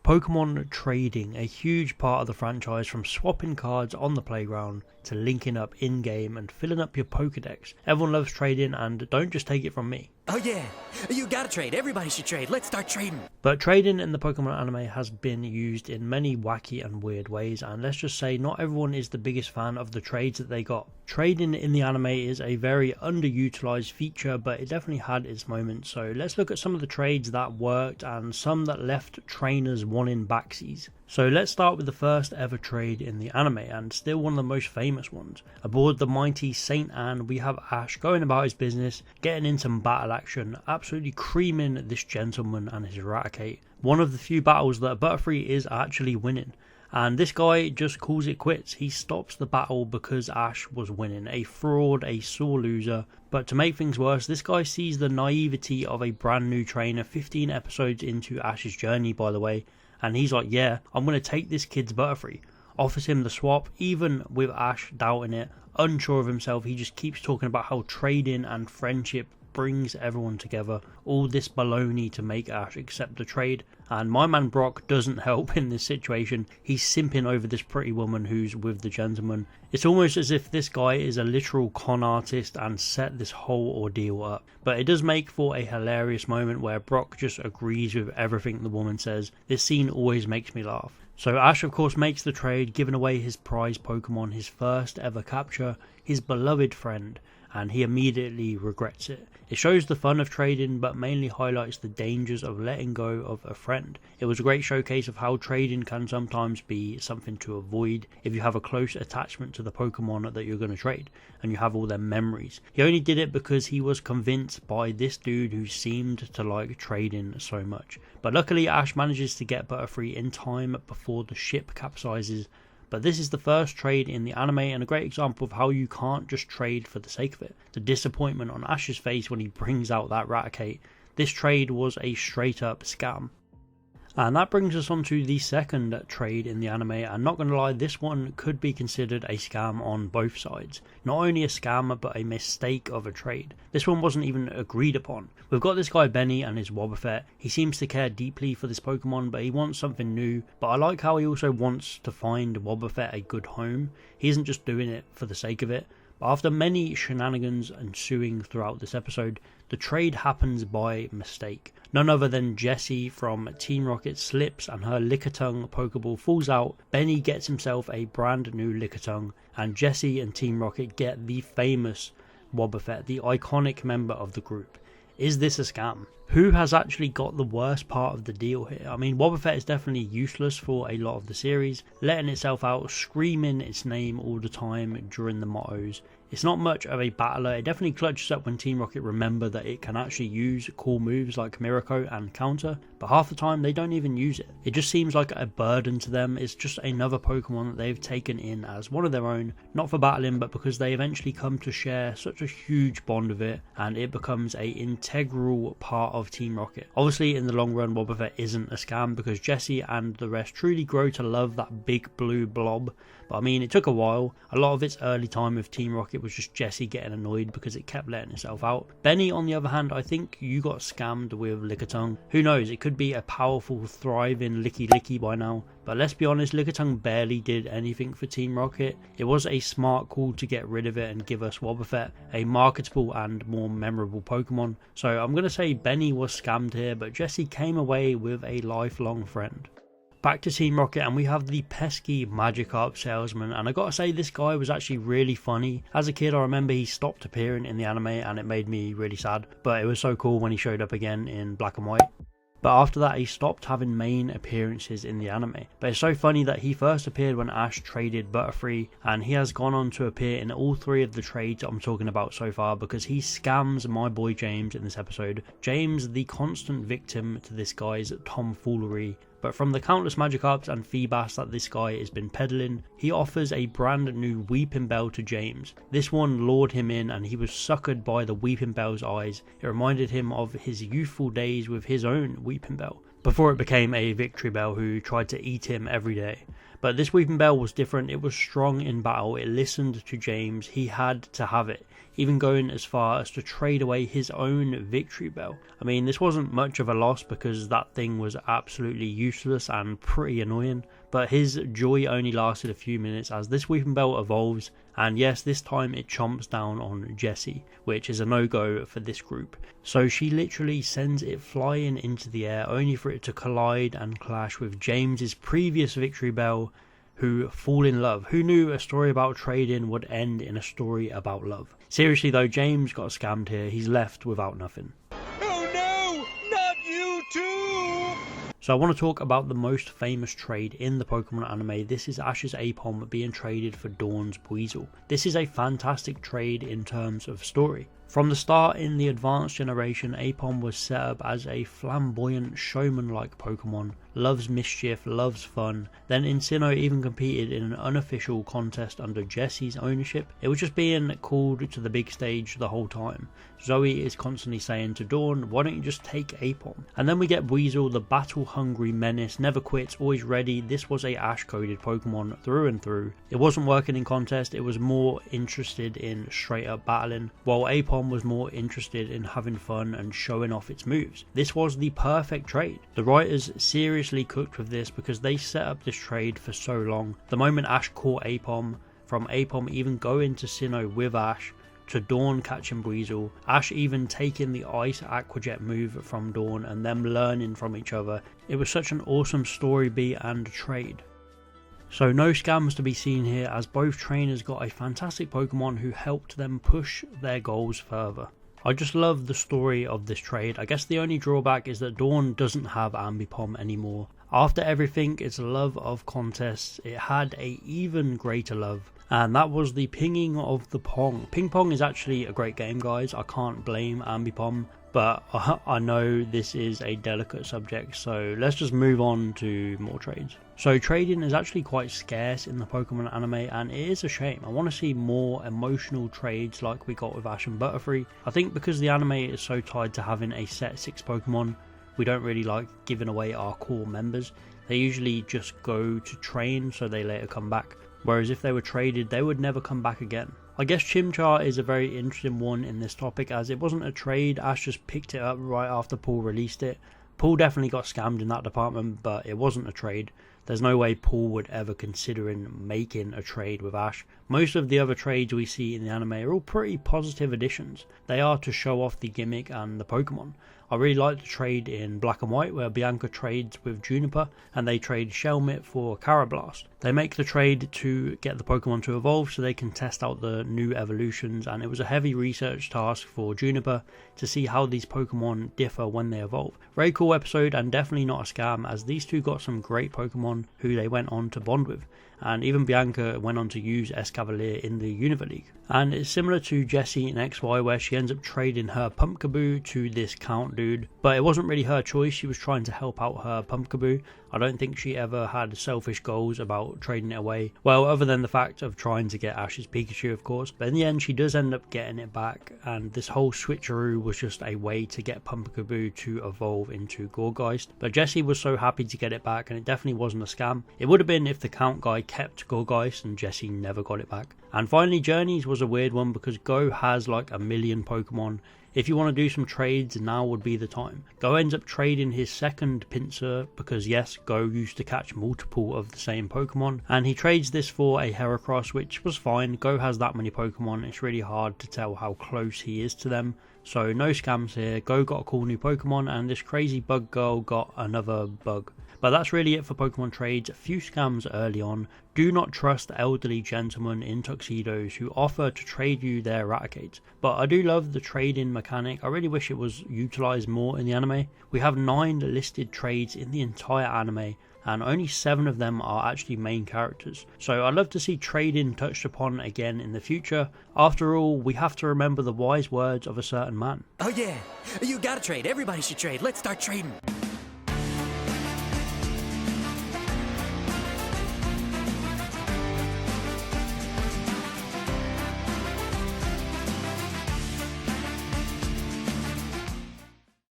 Pokemon trading, a huge part of the franchise, from swapping cards on the playground to linking up in-game and filling up your Pokedex. Everyone loves trading, and don't just take it from me. Oh yeah, you gotta trade. Everybody should trade. Let's start trading. But trading in the Pokemon anime has been used in many wacky and weird ways, and let's just say not everyone is the biggest fan of the trades that they got. Trading in the anime is a very underutilized feature, but it definitely had its moments. So let's look at some of the trades that worked and some that left trainers wanting backsies. So let's start with the first ever trade in the anime, and still one of the most famous ones. Aboard the mighty Saint Anne, we have Ash going about his business, getting in some battle action, absolutely creaming this gentleman and his Raticate. One of the few battles that Butterfree is actually winning. And this guy just calls it quits. He stops the battle because Ash was winning. A fraud, a sore loser. But to make things worse, this guy sees the naivety of a brand new trainer 15 episodes into Ash's journey, by the way. And he's like, yeah, I'm going to take this kid's Butterfree. Offers him the swap, even with Ash doubting it. Unsure of himself, he just keeps talking about how trading and friendship brings everyone together. All this baloney to make Ash accept the trade. And my man Brock doesn't help in this situation. He's simping over this pretty woman who's with the gentleman. It's almost as if this guy is a literal con artist and set this whole ordeal up. But it does make for a hilarious moment where Brock just agrees with everything the woman says. This scene always makes me laugh. So Ash of course makes the trade, giving away his prize Pokemon, his first ever capture, his beloved friend, and he immediately regrets it. It shows the fun of trading, but mainly highlights the dangers of letting go of a friend. It was a great showcase of how trading can sometimes be something to avoid if you have a close attachment to the Pokemon that you're going to trade, and you have all their memories. He only did it because he was convinced by this dude who seemed to like trading so much. But luckily Ash manages to get Butterfree in time before the ship capsizes. But this is the first trade in the anime, and a great example of how you can't just trade for the sake of it. The disappointment on Ash's face when he brings out that Raticate. This trade was a straight up scam. And that brings us on to the second trade in the anime, and not gonna lie, this one could be considered a scam on both sides. Not only a scam, but a mistake of a trade. This one wasn't even agreed upon. We've got this guy Benny and his Wobbuffet. He seems to care deeply for this Pokemon, but he wants something new. But I like how he also wants to find Wobbuffet a good home. He isn't just doing it for the sake of it. But after many shenanigans ensuing throughout this episode, the trade happens by mistake. None other than Jessie from Team Rocket slips and her Lickitung Pokeball falls out. Benny gets himself a brand new Lickitung, and Jessie and Team Rocket get the famous Wobbuffet, the iconic member of the group. Is this a scam? Who has actually got the worst part of the deal here? I mean, Wobbuffet is definitely useless for a lot of the series, letting itself out, screaming its name all the time during the mottos. It's not much of a battler. It definitely clutches up when Team Rocket remember that it can actually use cool moves like Miracle and Counter, but half the time they don't even use it. It just seems like a burden to them. It's just another Pokemon that they've taken in as one of their own, not for battling, but because they eventually come to share such a huge bond with it, and it becomes a integral part of Team Rocket. Obviously in the long run Wobbuffet isn't a scam because Jessie and the rest truly grow to love that big blue blob, but I mean it took a while. A lot of its early time with Team Rocket was just Jessie getting annoyed because it kept letting itself out. Benny on the other hand, I think you got scammed with Lickitung. Who knows, it could be a powerful thriving Licky by now, but let's be honest, Lickitung barely did anything for Team Rocket. It was a smart call to get rid of it and give us Wobbuffet, a marketable and more memorable Pokemon. So I'm going to say Benny was scammed here, but Jessie came away with a lifelong friend. Back to Team Rocket, and we have the pesky Magikarp salesman, and I gotta say this guy was actually really funny. As a kid I remember he stopped appearing in the anime and it made me really sad, but it was so cool when he showed up again in black and white. But after that he stopped having main appearances in the anime. But it's so funny that he first appeared when Ash traded Butterfree, and he has gone on to appear in all three of the trades I'm talking about so far because he scams my boy James in this episode. James, the constant victim to this guy's tomfoolery. But from the countless Magikarps and Feebas that this guy has been peddling, he offers a brand new Weeping Bell to James. This one lured him in and he was suckered by the Weeping Bell's eyes. It reminded him of his youthful days with his own Weeping Bell, before it became a Victory Bell who tried to eat him every day. But this Weeping Bell was different. It was strong in battle, it listened to James, he had to have it. even going as far as to trade away his own victory bell. I mean, this wasn't much of a loss because that thing was absolutely useless and pretty annoying, but his joy only lasted a few minutes as this weeping bell evolves, and yes, this time it chomps down on Jessie, which is a no-go for this group. So she literally sends it flying into the air only for it to collide and clash with James's previous victory bell, who fall in love. Who knew a story about trading would end in a story about love? Seriously though, James got scammed here. He's left without nothing. Oh no! Not you too! So I want to talk about the most famous trade in the Pokemon anime. This is Ash's Apom being traded for Dawn's Weasel. This is a fantastic trade in terms of story. From the start in the advanced generation, Apom was set up as a flamboyant showman-like Pokemon, loves mischief, loves fun. Then in Sinnoh even competed in an unofficial contest under Jessie's ownership. It was just being called to the big stage the whole time. Zoe is constantly saying to Dawn, why don't you just take Apom? And then we get Weasel, the battle-hungry menace, never quits, always ready. This was a Ash-coded Pokemon through and through. It wasn't working in contest, it was more interested in straight-up battling, while Apom was more interested in having fun and showing off its moves. This was the perfect trade. The writers seriously cooked with this because they set up this trade for so long. The moment Ash caught Apom, from Apom even going to Sinnoh with Ash, to Dawn catching Weasel, Ash even taking the Ice Aqua Jet move from Dawn and them learning from each other. It was such an awesome story beat and trade. So no scams to be seen here, as both trainers got a fantastic Pokemon who helped them push their goals further. I just love the story of this trade. I guess the only drawback is that Dawn doesn't have Ambipom anymore. After everything, its love of contests, it had a even greater love, and that was the pinging of the Pong. Ping Pong is actually a great game, guys. I can't blame Ambipom, but I know this is a delicate subject, so let's just move on to more trades. So trading is actually quite scarce in the Pokemon anime, and it is a shame. I want to see more emotional trades like we got with Ash and Butterfree. I think because the anime is so tied to having a set 6 Pokemon, we don't really like giving away our core members. They usually just go to train so they later come back, whereas if they were traded they would never come back again. I guess Chimchar is a very interesting one in this topic, as it wasn't a trade. Ash just picked it up right after Paul released it. Paul definitely got scammed in that department, but it wasn't a trade. There's no way Paul would ever consider making a trade with Ash. Most of the other trades we see in the anime are all pretty positive additions. They are to show off the gimmick and the Pokemon. I really like the trade in Black and White where Bianca trades with Juniper and they trade Shelmet for Carablast. They make the trade to get the Pokemon to evolve so they can test out the new evolutions, and it was a heavy research task for Juniper to see how these Pokemon differ when they evolve. Very cool episode and definitely not a scam, as these two got some great Pokemon who they went on to bond with. And even Bianca went on to use Escavalier in the Unova League. And it's similar to Jessie in XY where she ends up trading her Pumpkaboo to this Count dude, but it wasn't really her choice. She was trying to help out her Pumpkaboo. I don't think she ever had selfish goals about trading it away, well, other than the fact of trying to get Ash's Pikachu, of course. But in the end she does end up getting it back, and this whole switcheroo was just a way to get Pumpkaboo to evolve into Gourgeist. But Jessie was so happy to get it back, and it definitely wasn't a scam. It would have been if the Count guy kept Gourgeist and Jessie never got it back. And finally, Journeys was a weird one because Go has like a million Pokemon. If you want to do some trades, now would be the time. Go ends up trading his second Pinsir because yes, Go used to catch multiple of the same Pokemon, and he trades this for a Heracross, which was fine. Go has that many Pokemon, it's really hard to tell how close he is to them. So no scams here. Go got a cool new Pokemon and this crazy bug girl got another bug. But that's really it for Pokemon trades. A few scams early on. Do not trust elderly gentlemen in tuxedos who offer to trade you their Raticates. But I do love the trading mechanic. I really wish it was utilised more in the anime. We have 9 listed trades in the entire anime, and only 7 of them are actually main characters. So I'd love to see trading touched upon again in the future. After all, we have to remember the wise words of a certain man. Oh yeah, you gotta trade. Everybody should trade. Let's start trading.